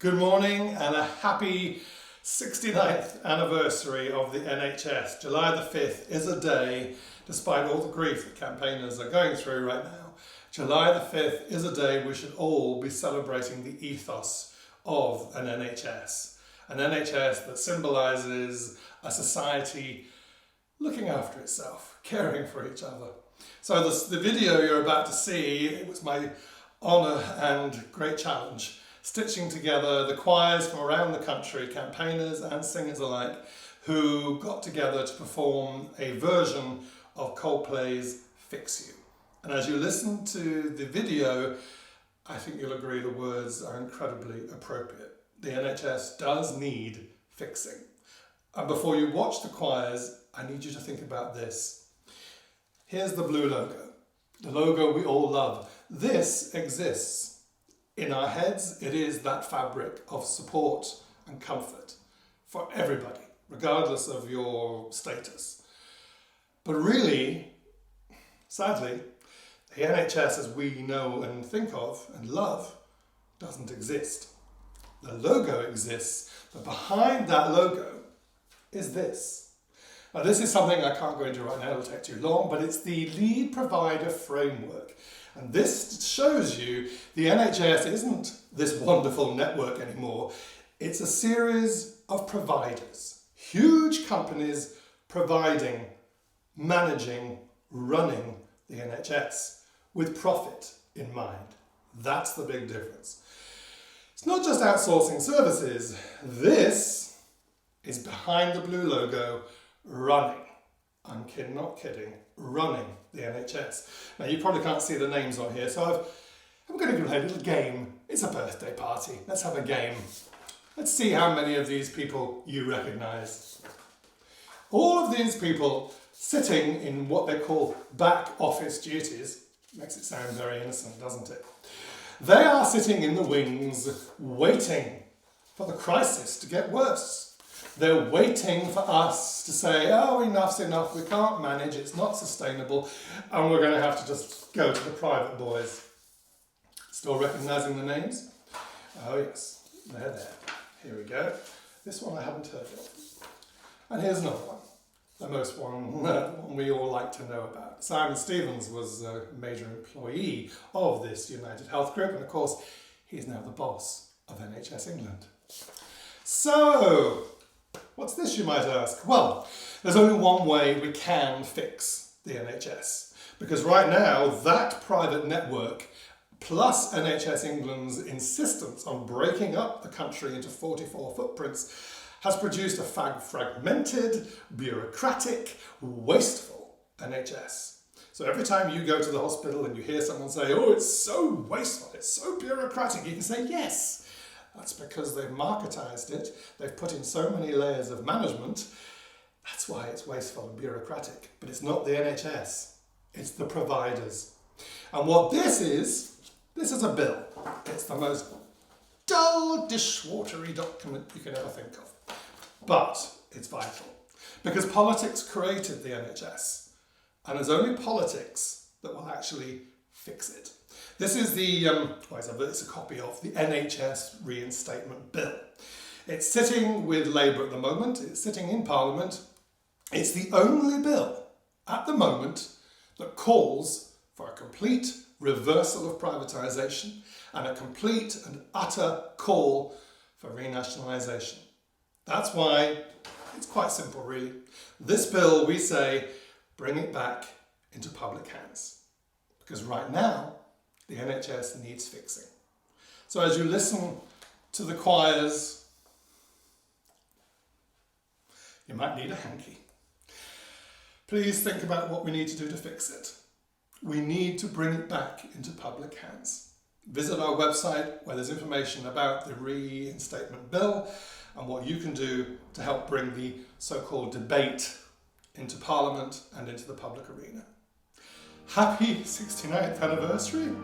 Good morning and a happy 69th anniversary of the NHS. July the 5th is a day, despite all the grief that campaigners are going through right now, July the 5th is a day we should all be celebrating the ethos of an NHS. An NHS that symbolises a society looking after itself, caring for each other. So the video you're about to see, it was my honour and great challenge, stitching together the choirs from around the country, campaigners and singers alike, who got together to perform a version of COLDPLAY's Fix You. And as you listen to the video, I think you'll agree the words are incredibly appropriate. The NHS does need fixing. And before you watch the choirs, I need you to think about this. Here's the blue logo, the logo we all love. This exists. In our heads, it is that fabric of support and comfort for everybody, regardless of your status. But really, sadly, the NHS as we know and think of and love doesn't exist. The logo exists, but behind that logo is this. Now this is something I can't go into right now, it'll take too long, but it's the lead provider framework. And this shows you the NHS isn't this wonderful network anymore. It's a series of providers, huge companies providing, managing, running the NHS with profit in mind. That's the big difference. It's not just outsourcing services. This is behind the blue logo, running. I'm not kidding, running the NHS. Now you probably can't see the names on here, so I'm going to play a little game. It's a birthday party. Let's have a game. Let's see how many of these people you recognise. All of these people sitting in what they call back office duties. Makes it sound very innocent, doesn't it? They are sitting in the wings, waiting for the crisis to get worse. They're waiting for us to say, oh, enough's enough, we can't manage, it's not sustainable, and we're going to have to just go to the private boys. Still recognising the names? Oh yes, they're there. Here we go. This one I haven't heard of. And here's another one. The one we all like to know about. Simon Stevens was a major employee of this United Health Group, and of course, he's now the boss of NHS England. So, what's this, you might ask? Well, there's only one way we can fix the NHS. Because right now, that private network, plus NHS England's insistence on breaking up the country into 44 footprints, has produced a fragmented, bureaucratic, wasteful NHS. So every time you go to the hospital and you hear someone say, oh, it's so wasteful, it's so bureaucratic, you can say, yes. That's because they've marketised it, they've put in so many layers of management, that's why it's wasteful and bureaucratic. But it's not the NHS, it's the providers. And what this is a bill. It's the most dull, dishwatery document you can ever think of. But it's vital, because politics created the NHS, and there's only politics that will actually fix it. This is it's a copy of the NHS Reinstatement Bill. It's sitting with Labour at the moment, it's sitting in Parliament. It's the only bill at the moment that calls for a complete reversal of privatisation and a complete and utter call for renationalisation. That's why it's quite simple, really. This bill, we say, bring it back into public hands. Because right now, the NHS needs fixing. So as you listen to the choirs, you might need a hanky. Please think about what we need to do to fix it. We need to bring it back into public hands. Visit our website where there's information about the reinstatement bill and what you can do to help bring the so-called debate into Parliament and into the public arena. Happy 69th anniversary!